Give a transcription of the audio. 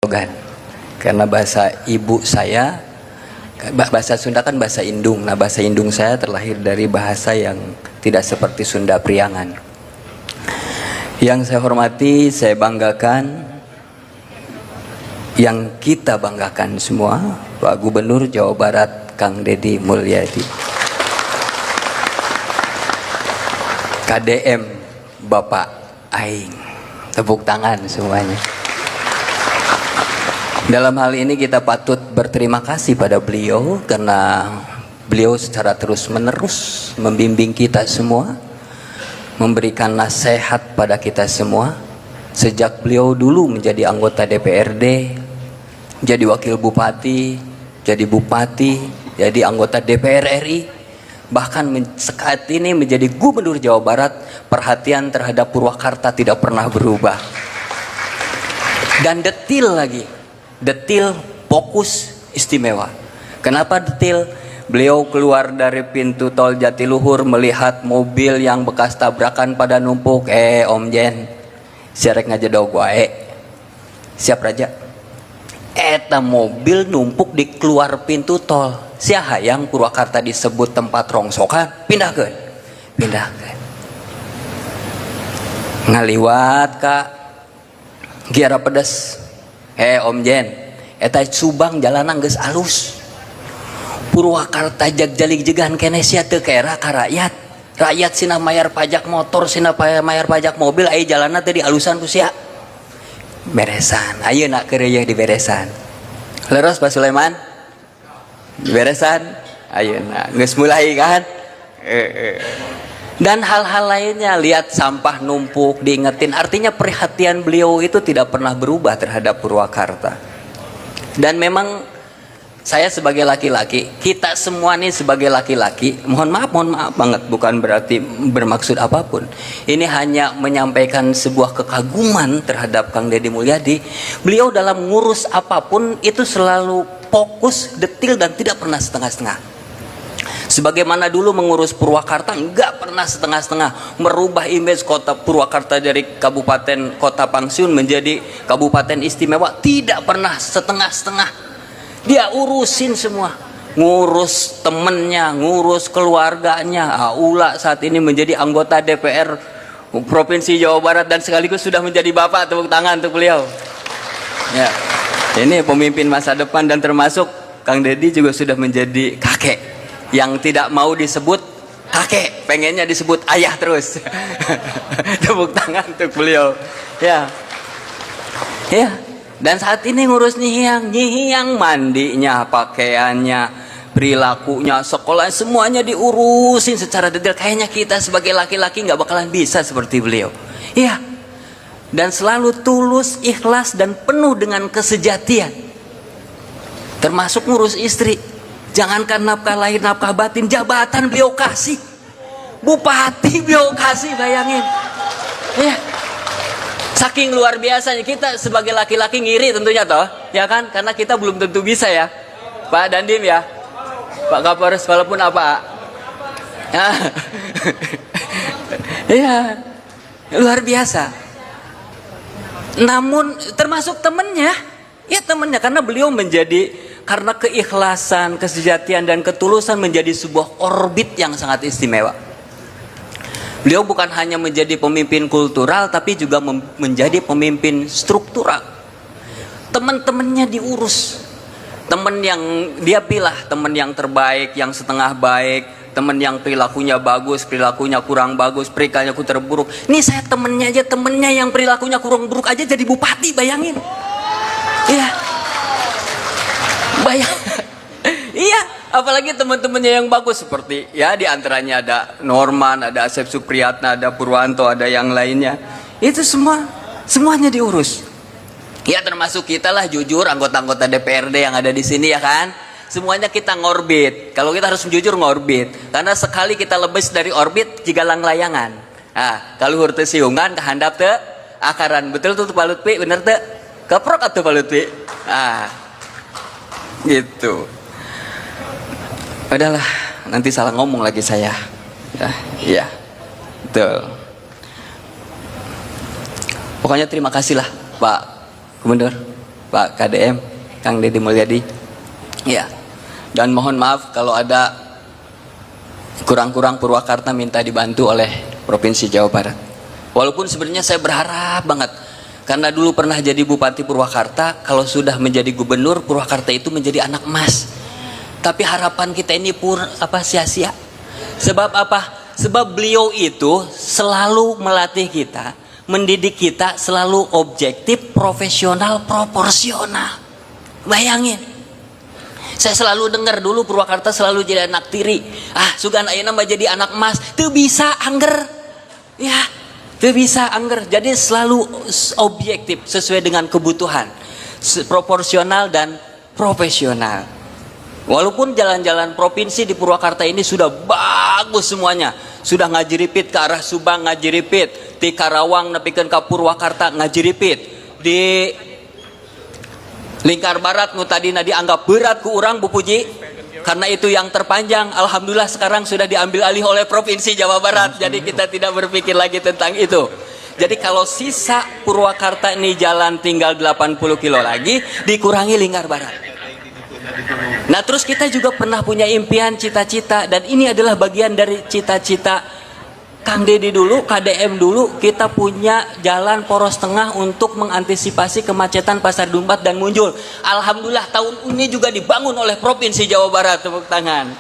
Logan. Karena bahasa ibu saya, bahasa Sunda kan bahasa Indung. Nah, bahasa Indung saya terlahir dari bahasa yang tidak seperti Sunda Priangan. Yang saya hormati, saya banggakan, yang kita banggakan semua, Pak Gubernur Jawa Barat Kang Deddy Mulyadi, KDM Bapak Aing. Tepuk tangan semuanya. Dalam hal ini kita patut berterima kasih pada beliau karena beliau secara terus-menerus membimbing kita semua, memberikan nasihat pada kita semua. Sejak beliau dulu menjadi anggota DPRD, jadi wakil bupati, jadi bupati, jadi anggota DPR RI, bahkan saat ini menjadi Gubernur Jawa Barat, perhatian terhadap Purwakarta tidak pernah berubah. Dan detil lagi, detil, fokus, istimewa. Kenapa detil? Beliau keluar dari pintu tol Jatiluhur melihat mobil yang bekas tabrakan pada numpuk. Om Jen, siarek ngajedog wae. Siap raja. Eta mobil numpuk di keluar pintu tol. Sia hayang Purwakarta disebut tempat rongsokan, pindahkeun. Pindahkeun. Ngaliwat ka Giara Pedes. Om Jen, eta Subang jalanan geus alus. Purwakarta jag-jalik jegan keneh sia teu kera ka rakyat. Rakyat sina mayar pajak motor, sina mayar pajak mobil, aya jalanna teh dialusan ku sia. Beresan, ayeuna keur ieu diberesan. Leres Pak Sulaiman? Diberesan, ayeuna geus mulai kan? Dan hal-hal lainnya, lihat sampah numpuk diingetin, artinya perhatian beliau itu tidak pernah berubah terhadap Purwakarta. Dan memang saya sebagai laki-laki, kita semua nih sebagai laki-laki, mohon maaf banget, bukan berarti bermaksud apapun, ini hanya menyampaikan sebuah kekaguman terhadap Kang Deddy Mulyadi. Beliau dalam ngurus apapun itu selalu fokus, detil, dan tidak pernah setengah-setengah. Sebagaimana dulu mengurus Purwakarta enggak pernah setengah-setengah, merubah image kota Purwakarta dari kabupaten kota pangsiun menjadi kabupaten istimewa, tidak pernah setengah-setengah. Dia urusin semua, ngurus temennya, ngurus keluarganya. Ula saat ini menjadi anggota DPR Provinsi Jawa Barat dan sekaligus sudah menjadi bapak. Tepuk tangan untuk beliau. Ya, ini pemimpin masa depan, dan termasuk Kang Deddy juga sudah menjadi kakek yang tidak mau disebut kakek, pengennya disebut ayah terus. Tepuk tangan untuk beliau. Ya, ya. Dan saat ini ngurus nyihang mandinya, pakaiannya, perilakunya, sekolah, semuanya diurusin secara detail. Kayaknya kita sebagai laki-laki nggak bakalan bisa seperti beliau. Ya. Dan selalu tulus, ikhlas, dan penuh dengan kesejatian. Termasuk ngurus istri. Jangankan nafkah lahir, nafkah batin, jabatan beliau kasih. Bupati beliau kasih, bayangin. Ya. Saking luar biasanya, kita sebagai laki-laki ngiri tentunya toh, ya kan? Karena kita belum tentu bisa ya, Pak Dandim ya, Pak Kapolres, walaupun apa, ya, ya, luar biasa. Namun termasuk temennya, ya temennya, karena beliau menjadi, karena keikhlasan, kesejatian, dan ketulusan menjadi sebuah orbit yang sangat istimewa. Beliau bukan hanya menjadi pemimpin kultural, tapi juga menjadi pemimpin struktural. Teman-temannya diurus. Teman yang dia pilih, teman yang terbaik, yang setengah baik, teman yang perilakunya bagus, perilakunya kurang bagus, perilakunya terburuk. Ini saya temennya aja, temennya yang perilakunya kurang buruk aja jadi bupati, bayangin. Iya. Iya, apalagi teman-temannya yang bagus, seperti ya diantaranya ada Norman, ada Asep Supriyatna, ada Purwanto, ada yang lainnya. Itu semuanya diurus. Ya termasuk kita lah, jujur, anggota-anggota DPRD yang ada di sini ya kan. Semuanya kita ngorbit. Kalau kita harus jujur ngorbit, karena sekali kita lebih dari orbit jigalang layangan. Nah, kalau hurte siungan kehandap teu akaran, betul tuh Pak Lutfi, bener teu? Keprok atuh Pak Lutfi. Gitu. Udahlah, nanti salah ngomong lagi saya. Iya, betul. Pokoknya terima kasih lah Pak Gubernur. Pak KDM, Kang Deddy Mulyadi. Ya. Dan mohon maaf kalau ada kurang-kurang Purwakarta minta dibantu oleh Provinsi Jawa Barat. Walaupun sebenarnya saya berharap banget, karena dulu pernah jadi Bupati Purwakarta, kalau sudah menjadi gubernur Purwakarta itu menjadi anak emas. Tapi harapan kita ini sia-sia. Sebab apa? Sebab beliau itu selalu melatih kita, mendidik kita selalu objektif, profesional, proporsional. Bayangin. Saya selalu dengar dulu Purwakarta selalu jadi anak tiri. Sugan ayeuna mah jadi anak emas, teu bisa angger. Ya, teu bisa angger. Jadi selalu objektif sesuai dengan kebutuhan. Proporsional dan profesional. Walaupun jalan-jalan provinsi di Purwakarta ini sudah bagus semuanya, sudah ngajiripit ke arah Subang ngajiripit, di Karawang nepikeun ka Purwakarta ngajiripit, di Lingkar Barat nu tadina dianggap berat ku urang Bu Puji, karena itu yang terpanjang, alhamdulillah sekarang sudah diambil alih oleh Provinsi Jawa Barat, jadi kita tidak berpikir lagi tentang itu. Jadi kalau sisa Purwakarta ini jalan tinggal 80 kilo lagi, dikurangi Lingkar Barat. Nah terus kita juga pernah punya impian, cita-cita, dan ini adalah bagian dari cita-cita Kang Deddy dulu, KDM dulu. Kita punya jalan poros tengah untuk mengantisipasi kemacetan Pasar Dumbat dan Munjul. Alhamdulillah tahun ini juga dibangun oleh Provinsi Jawa Barat, tepuk tangan.